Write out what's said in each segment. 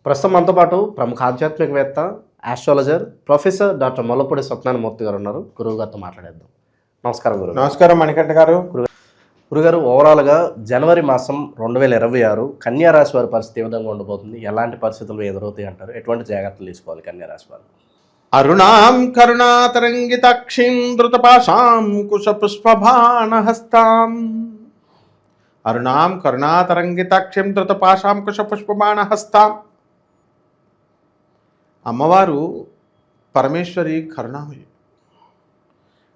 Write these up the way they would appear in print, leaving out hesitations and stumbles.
ప్రస్తుతం మనతో పాటు ప్రముఖ ఆధ్యాత్మికవేత్త, astrologer, professor doctor Mollapudi Satyanarayana Murthy గారు ఉన్నారు. గురువు గారితో మాట్లాడేద్దాం. నమస్కారం గురువు. నమస్కారం మణికంఠ గారు. గురుగారు, ఓవరాల్గా జనవరి మాసం 2026 కన్యా రాశి వారి పరిస్థితి ఏ విధంగా ఉండబోతుంది? ఎలాంటి పరిస్థితులు ఎదురవుతాయి అంటారు? ఎటువంటి జాగ్రత్తలు తీసుకోవాలి కన్యా రాశి వారు? అరుణాం కరుణాతరంగితాక్షిం ధృతపాశాం కుశపుష్పబాణహస్తాం. అరుణాం కరుణాతరంగితాక్షిం ధృతపాశాం కుశపుష్పబాణహస్తాం. అమ్మవారు పరమేశ్వరి కరుణామయి.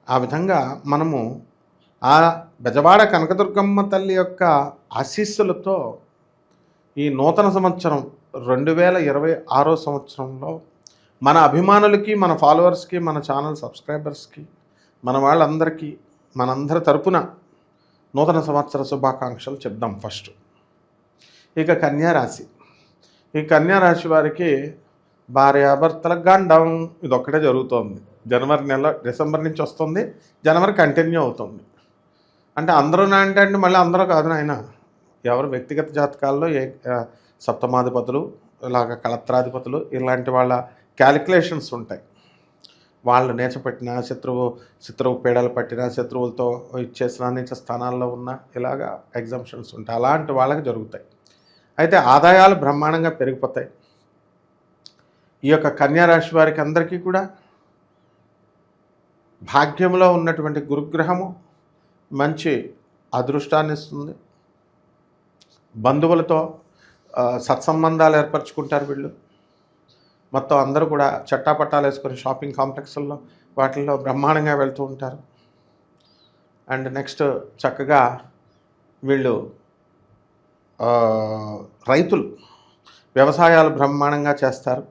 ఆ విధంగా మనము ఆ బెజవాడ కనకదుర్గమ్మ తల్లి యొక్క ఆశీస్సులతో ఈ నూతన సంవత్సరం 2026 సంవత్సరంలో మన అభిమానులకి, మన ఫాలోవర్స్కి, మన ఛానల్ సబ్స్క్రైబర్స్కి, మన వాళ్ళందరికీ మనందరి తరపున నూతన సంవత్సర శుభాకాంక్షలు చెప్దాం. ఫస్ట్ ఇక కన్యారాశి. ఈ కన్యారాశి వారికి భార్యాభర్తల గండం ఇదొక్కటే జరుగుతోంది. జనవరి నెల, డిసెంబర్ నుంచి వస్తుంది, జనవరి కంటిన్యూ అవుతుంది. అంటే అందరూ అంటే మళ్ళీ అందరూ కాదు నాయన. ఎవరు వ్యక్తిగత జాతకాల్లో సప్తమాధిపతులు, ఇలాగ కళత్రాధిపతులు, ఇలాంటి వాళ్ళ క్యాలిక్యులేషన్స్ ఉంటాయి. వాళ్ళు నేచపెట్టిన శత్రువు పీడలు పట్టిన, శత్రువులతో ఇచ్చేసిన నీచ స్థానాల్లో ఉన్న ఇలాగా ఎగ్జామ్షన్స్ ఉంటాయి. అలాంటి వాళ్ళకి జరుగుతాయి. అయితే ఆదాయాలు బ్రహ్మాండంగా పెరిగిపోతాయి. ఈ యొక్క కన్యారాశి వారికి అందరికీ కూడా భాగ్యంలో ఉన్నటువంటి గురుగ్రహము మంచి అదృష్టాన్ని ఇస్తుంది. బంధువులతో సత్సంబంధాలు ఏర్పరచుకుంటారు వీళ్ళు. మొత్తం అందరూ కూడా చట్టాపట్టాలు వేసుకొని షాపింగ్ కాంప్లెక్స్ల్లో వాటిల్లో బ్రహ్మాండంగా వెళ్తూ ఉంటారు. అండ్ నెక్స్ట్ చక్కగా వీళ్ళు రైతులు వ్యవసాయాలు బ్రహ్మాండంగా చేస్తారు.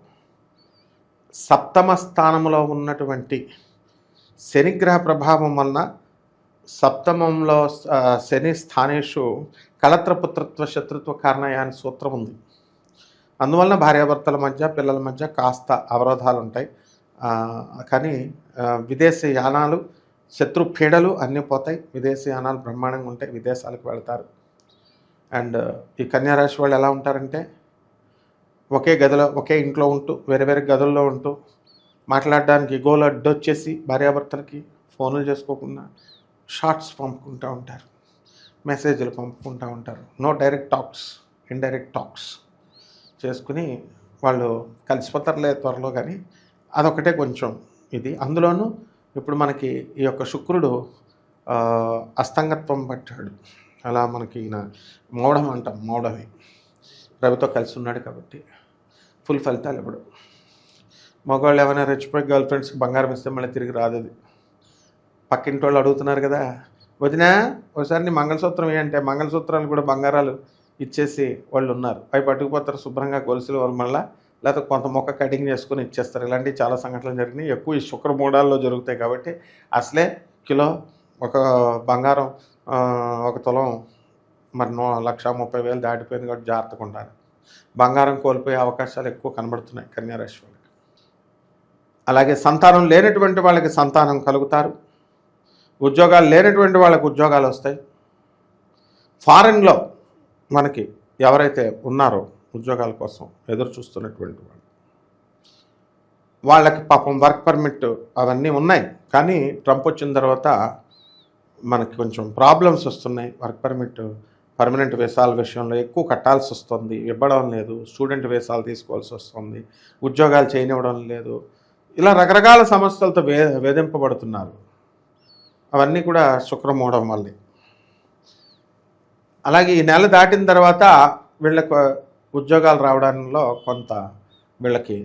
సప్తమ స్థానంలో ఉన్నటువంటి శనిగ్రహ ప్రభావం వలన సప్తమంలో శని స్థానేషు కళత్రపుత్రత్వ శత్రుత్వ కారణయ అనే సూత్రం ఉంది. అందువలన భార్యాభర్తల మధ్య, పిల్లల మధ్య కాస్త అవరోధాలు ఉంటాయి. కానీ విదేశీ యానాలు, శత్రు పీడలు అన్నీ పోతాయి. విదేశీ యానాలు బ్రహ్మాండంగా ఉంటాయి. విదేశాలకు వెళ్తారు. అండ్ ఈ కన్యారాశి వాళ్ళు ఎలా ఉంటారంటే ఒకే గదిలో, ఒకే ఇంట్లో ఉంటూ, వేరే వేరే గదుల్లో ఉంటూ మాట్లాడడానికి గోలు అడ్డొచ్చేసి భార్యాభర్తలకి ఫోన్లు చేసుకోకుండా షార్ట్స్ పంపుకుంటూ ఉంటారు, మెసేజ్లు పంపుకుంటూ ఉంటారు. No direct talks, indirect talks చేసుకుని వాళ్ళు కలిసిపోతారులే త్వరలో. కానీ అదొకటే కొంచెం ఇది. అందులోనూ ఇప్పుడు మనకి ఈ యొక్క శుక్రుడు అస్తంగత్వం పట్టాడు. అలా మనకి ఈయన మౌఢం అంటాం, మౌఢమే రవితో కలిసి ఉన్నాడు కాబట్టి ఫుల్ ఫలితాలు ఇవ్వడు. మగవాళ్ళు ఏమైనా రెచ్చిపోయి గర్ల్ ఫ్రెండ్స్కి బంగారం ఇస్తే మళ్ళీ తిరిగి రాదు. అది పక్కింటి వాళ్ళు అడుగుతున్నారు కదా, వదినా ఒకసారి నీ మంగళసూత్రం ఏంటంటే మంగళసూత్రాలు కూడా బంగారాలు ఇచ్చేసి వాళ్ళు ఉన్నారు. అవి పట్టుకుపోతారు శుభ్రంగా గొలుసులు వాళ్ళు మళ్ళీ, లేకపోతే కొంత మొక్క కటింగ్ చేసుకొని ఇచ్చేస్తారు. ఇలాంటివి చాలా సంఘటనలు జరిగినాయి. ఎక్కువ ఈ శుక్రమూఢాల్లో జరుగుతాయి కాబట్టి అసలే కిలో ఒక బంగారం, ఒక తులం మరి 1,30,000 దాటిపోయింది కాబట్టి జాగ్రత్తగా ఉండాలి. బంగారం కోల్పోయే అవకాశాలు ఎక్కువ కనబడుతున్నాయి కన్యారాశి వాళ్ళకి. అలాగే సంతానం లేనటువంటి వాళ్ళకి సంతానం కలుగుతారు. ఉద్యోగాలు లేనటువంటి వాళ్ళకి ఉద్యోగాలు వస్తాయి. ఫారెన్లో మనకి ఎవరైతే ఉన్నారో ఉద్యోగాల కోసం ఎదురు చూస్తున్నటువంటి వాళ్ళకి పాపం వర్క్ పర్మిట్ అవన్నీ ఉన్నాయి. కానీ ట్రంప్ వచ్చిన తర్వాత మనకి కొంచెం ప్రాబ్లమ్స్ వస్తున్నాయి. వర్క్ పర్మిట్, పర్మనెంట్ వీసాల విషయంలో ఎక్కువ కట్టాల్సి వస్తుంది, ఇవ్వడం లేదు. స్టూడెంట్ వీసాలు తీసుకోవాల్సి వస్తుంది, ఉద్యోగాలు చేయనివ్వడం లేదు. ఇలా రకరకాల సమస్యలతో వేధింపబడుతున్నారు. అవన్నీ కూడా శుక్రమూఢం వల్లే. అలాగే ఈ నెల దాటిన తర్వాత వీళ్ళకు ఉద్యోగాలు రావడంలో కొంత వీళ్ళకి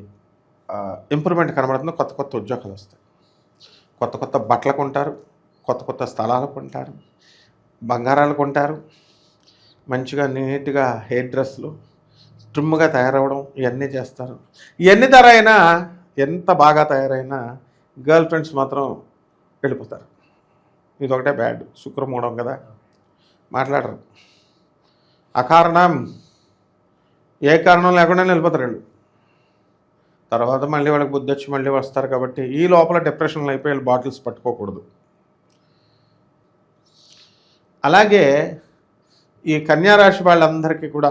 ఇంప్రూవ్మెంట్ కనబడుతుంది. కొత్త కొత్త ఉద్యోగాలు వస్తాయి. కొత్త కొత్త బట్టలు కొంటారు, కొత్త కొత్త స్థలాలు కొంటారు, బంగారాలు కొంటారు. మంచిగా నీట్గా హెయిర్ డ్రెస్లు, ట్రిమ్గా తయారవడం ఇవన్నీ చేస్తారు. ఇవన్నీ ధరైనా, ఎంత బాగా తయారైనా గర్ల్ ఫ్రెండ్స్ మాత్రం వెళ్ళిపోతారు. ఇదొకటే బ్యాడ్. శుక్రమూఢం కదా, మాట్లాడరు. అకారణం, ఏ కారణం లేకుండా వెళ్ళిపోతారు వీళ్ళు. తర్వాత మళ్ళీ వాళ్ళకి బుద్ధి వచ్చి మళ్ళీ వస్తారు. కాబట్టి ఈ లోపల డిప్రెషన్లో అయిపోయి వీళ్ళు బాటిల్స్ పట్టుకోకూడదు. అలాగే ఈ కన్యారాశి వాళ్ళందరికీ కూడా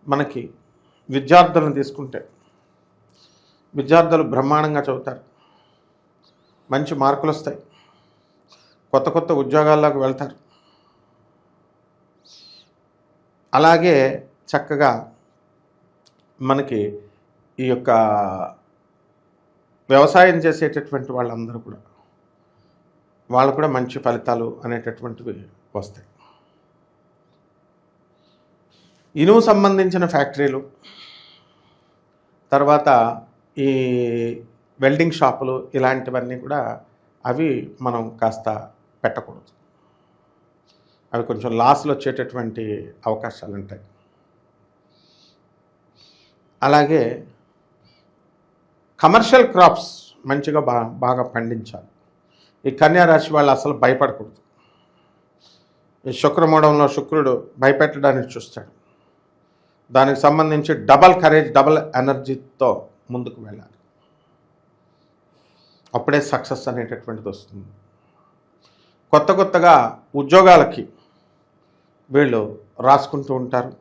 మనకి విద్యార్థులను తీసుకుంటే విద్యార్థులు బ్రహ్మాండంగా చదువుతారు, మంచి మార్కులు వస్తాయి, కొత్త కొత్త ఉద్యోగాల్లోకి వెళ్తారు. అలాగే చక్కగా మనకి ఈ యొక్క వ్యవసాయం చేసేటటువంటి వాళ్ళందరూ కూడా వాళ్ళు కూడా మంచి ఫలితాలు అనేటటువంటివి వస్తాయి. ఇనుము సంబంధించిన ఫ్యాక్టరీలు, తర్వాత ఈ వెల్డింగ్ షాపులు ఇలాంటివన్నీ కూడా అవి మనం కాస్త పెట్టకూడదు. అవి కొంచెం లాస్లు వచ్చేటటువంటి అవకాశాలు ఉంటాయి. అలాగే కమర్షియల్ క్రాప్స్ మంచిగా బాగా పండించాలి. ఈ కన్యా రాశి వాళ్ళు అసలు భయపడకూడదు. ఈ శుక్రమూఢంలో శుక్రుడు భయపెట్టడానికి చూస్తాడు. దానికి సంబంధించి డబల్ కరేజ్, డబల్ ఎనర్జీతో ముందుకు వెళ్ళాలి. అప్పుడే సక్సెస్ అనేటటువంటిది వస్తుంది. కొత్త కొత్తగా ఉద్యోగాలకి వీళ్ళు రాసుకుంటూ ఉంటారు.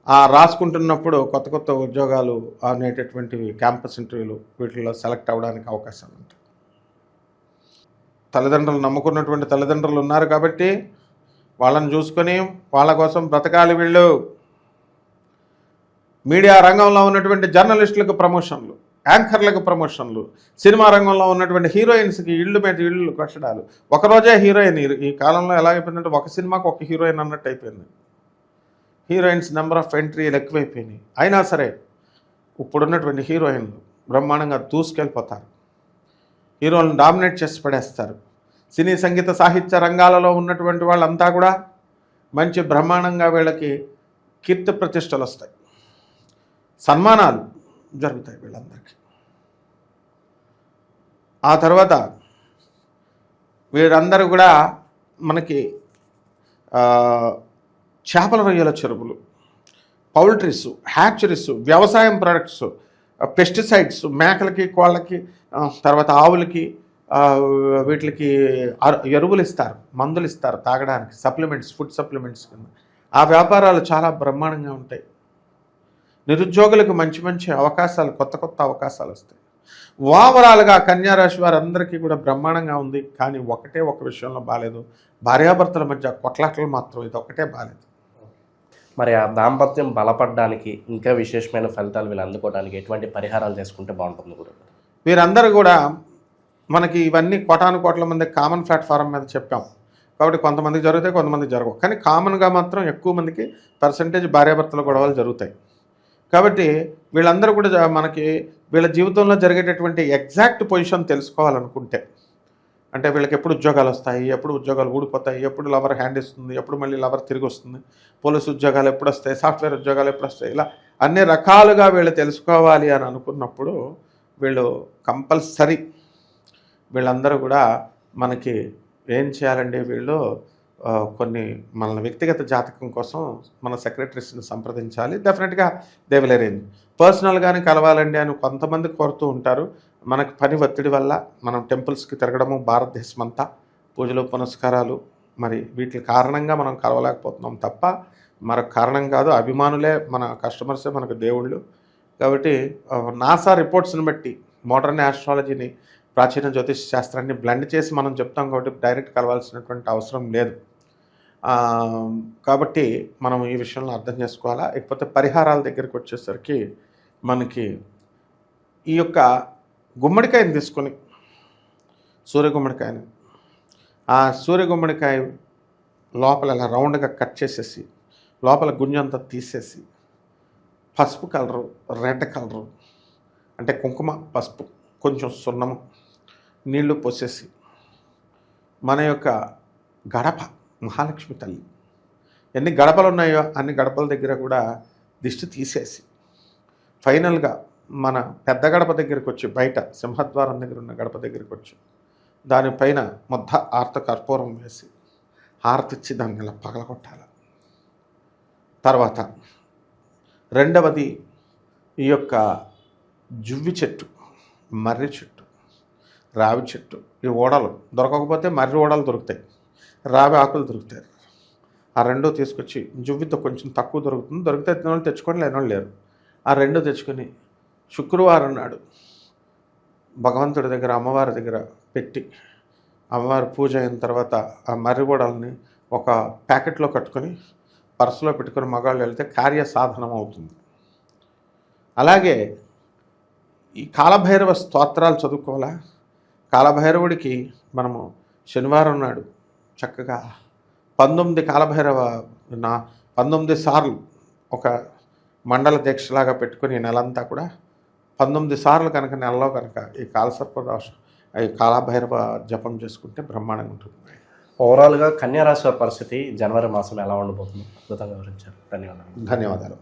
ఆ రాసుకుంటున్నప్పుడు కొత్త కొత్త ఉద్యోగాలు అనేటటువంటివి క్యాంపస్ ఇంటర్వ్యూలు వీటిల్లో సెలెక్ట్ అవ్వడానికి అవకాశాలు ఉంటాయి. తల్లిదండ్రులు నమ్ముకున్నటువంటి తల్లిదండ్రులు ఉన్నారు కాబట్టి వాళ్ళని చూసుకొని వాళ్ళ కోసం బ్రతకాలి వీళ్ళు. మీడియా రంగంలో ఉన్నటువంటి జర్నలిస్టులకు ప్రమోషన్లు, యాంకర్లకు ప్రమోషన్లు, సినిమా రంగంలో ఉన్నటువంటి హీరోయిన్స్కి ఇళ్ళు మీద ఇళ్ళు కట్టడాలు. ఒకరోజే హీరోయిన్. ఈ కాలంలో ఎలా అయిపోయిందంటే ఒక సినిమాకి ఒక హీరోయిన్ అన్నట్టు అయిపోయింది. హీరోయిన్స్ నెంబర్ ఆఫ్ ఎంట్రీలు ఎక్కువైపోయినాయి. అయినా సరే ఇప్పుడున్నటువంటి హీరోయిన్లు బ్రహ్మాండంగా దూసుకెళ్ళిపోతారు. హీరోలను డామినేట్ చేసి పడేస్తారు. సినీ సంగీత సాహిత్య రంగాలలో ఉన్నటువంటి వాళ్ళంతా కూడా మంచి బ్రహ్మాండంగా వీళ్ళకి కీర్తి ప్రతిష్టలు వస్తాయి, సన్మానాలు జరుగుతాయి వీళ్ళందరికీ. ఆ తర్వాత వీరందరూ కూడా మనకి చేపల రొయ్యల చెరువులు, పౌల్ట్రీస్, హ్యాచరీస్, వ్యవసాయం ప్రొడక్ట్స్, పెస్టిసైడ్స్, మేకలకి, కోళ్ళకి, తర్వాత ఆవులకి వీటికి ఎరువులు ఇస్తారు, మందులు ఇస్తారు తాగడానికి, సప్లిమెంట్స్, ఫుడ్ సప్లిమెంట్స్ కింద. ఆ వ్యాపారాలు చాలా బ్రహ్మాండంగా ఉంటాయి. నిరుద్యోగులకు మంచి మంచి అవకాశాలు, కొత్త కొత్త అవకాశాలు వస్తాయి. ఓవరాల్గా కన్యారాశి వారందరికీ కూడా బ్రహ్మాండంగా ఉంది. కానీ ఒకటే ఒక విషయంలో బాగాలేదు, భార్యాభర్తల మధ్య కొట్లాటలు మాత్రం ఇది ఒకటే బాగాలేదు. మరి ఆ దాంపత్యం బలపడడానికి ఇంకా విశేషమైన ఫలితాలు వీళ్ళు అందుకోవడానికి ఎటువంటి పరిహారాలు చేసుకుంటే బాగుంటుంది గురువు? వీరందరూ కూడా మనకి ఇవన్నీ కోటాను కోట్ల మంది కామన్ ప్లాట్ఫారం మీద చెప్పాం కాబట్టి కొంతమందికి జరుగుతాయి, కొంతమందికి జరగవు. కానీ కామన్గా మాత్రం ఎక్కువ మందికి పర్సంటేజ్ భార్యాభర్తల గొడవలు జరుగుతాయి. కాబట్టి వీళ్ళందరూ కూడా మనకి వీళ్ళ జీవితంలో జరిగేటటువంటి ఎగ్జాక్ట్ పొజిషన్ తెలుసుకోవాలనుకుంటే, అంటే వీళ్ళకి ఎప్పుడు ఉద్యోగాలు వస్తాయి, ఎప్పుడు ఉద్యోగాలు ఊడిపోతాయి, ఎప్పుడు లవర్ హ్యాండ్ ఇస్తుంది, ఎప్పుడు మళ్ళీ లవర్ తిరిగి వస్తుంది, పోలీసు ఉద్యోగాలు ఎప్పుడు వస్తాయి, సాఫ్ట్వేర్ ఉద్యోగాలు ఎప్పుడు వస్తాయి, ఇలా అన్ని రకాలుగా వీళ్ళు తెలుసుకోవాలి అని అనుకున్నప్పుడు వీళ్ళు కంపల్సరీ వీళ్ళందరూ కూడా మనకి ఏం చేయాలండి, వీళ్ళు కొన్ని మన వ్యక్తిగత జాతకం కోసం మన సెక్రటరీస్ని సంప్రదించాలి. డెఫినెట్గా దే విల్ అరేంజ్. పర్సనల్గానే కలవాలండి అని కొంతమంది కోరుతూ ఉంటారు. మనకు పని ఒత్తిడి వల్ల మనం టెంపుల్స్కి తిరగడము, భారతదేశం అంతా పూజలు పునస్కారాలు, మరి వీటి కారణంగా మనం కలవలేకపోతున్నాం తప్ప మరొక కారణం కాదు. అభిమానులే మన కస్టమర్సే మనకు దేవుళ్ళు. కాబట్టి నాసా రిపోర్ట్స్ని బట్టి మోడర్న్ ఆస్ట్రాలజీని, ప్రాచీన జ్యోతిష్ శాస్త్రాన్ని బ్లెండ్ చేసి మనం చెప్తాం కాబట్టి డైరెక్ట్ కలవాల్సినటువంటి అవసరం లేదు. కాబట్టి మనం ఈ విషయంలో అర్థం చేసుకోవాలా. ఇకపోతే పరిహారాల దగ్గరికి వచ్చేసరికి మనకి ఈ యొక్క గుమ్మడికాయని తీసుకొని, సూర్య గుమ్మడికాయని, ఆ సూర్య గుమ్మడికాయ లోపల ఇలా రౌండ్గా కట్ చేసేసి లోపల గుంజంతా తీసేసి పసుపు కలరు, రెడ్ కలరు అంటే కుంకుమ, పసుపు, కొంచెం సున్నము, నీళ్లు పోసేసి మన యొక్క గడప, మహాలక్ష్మి తల్లి ఎన్ని గడపలు ఉన్నాయో అన్ని గడపల దగ్గర కూడా దిష్టి తీసేసి ఫైనల్గా మన పెద్ద గడప దగ్గరికి వచ్చి, బయట సింహద్వారం దగ్గర ఉన్న గడప దగ్గరికి వచ్చి దానిపైన మొద్ద ఆర్త కర్పూరం వేసి హారతిచ్చి దాన్ని ఇలా పగలగొట్టాలి. తర్వాత రెండవది ఈ యొక్క జువ్వి చెట్టు, మర్రి చెట్టు, రావి చెట్టు, ఈ ఓడలు దొరకకపోతే మర్రి ఓడలు దొరుకుతాయి, రావి ఆకులు దొరుకుతాయి. ఆ రెండో తీసుకొచ్చి జువ్వితో కొంచెం తక్కువ దొరుకుతుంది, దొరికితే తిన వాళ్ళు తెచ్చుకొని లేని వాళ్ళు లేరు. ఆ రెండు తెచ్చుకొని శుక్రవారం నాడు భగవంతుడి దగ్గర అమ్మవారి దగ్గర పెట్టి అమ్మవారి పూజ అయిన తర్వాత ఆ మర్రిగోడల్ని ఒక ప్యాకెట్లో కట్టుకొని పర్సులో పెట్టుకొని మగాళ్ళు వెళ్తే కార్య సాధనం అవుతుంది. అలాగే ఈ కాలభైరవ స్తోత్రాలు చదువుకోవాలా. కాలభైరవుడికి మనము శనివారం నాడు చక్కగా 19 కాలభైరవ 19 సార్లు ఒక మండల దీక్షలాగా పెట్టుకొని ఈ నెలంతా కూడా 19 సార్లు కనుక నెలలో కనుక ఈ కాలసర్పదోష ఈ కాలభైరవ జపం చేసుకుంటే బ్రహ్మాండంగా ఉంటుంది. ఓవరాల్గా కన్యా రాశి వారి పరిస్థితి జనవరి మాసం ఎలా ఉండబోతుంది అద్భుతంగా వివరించారు. ధన్యవాదాలు. ధన్యవాదాలు.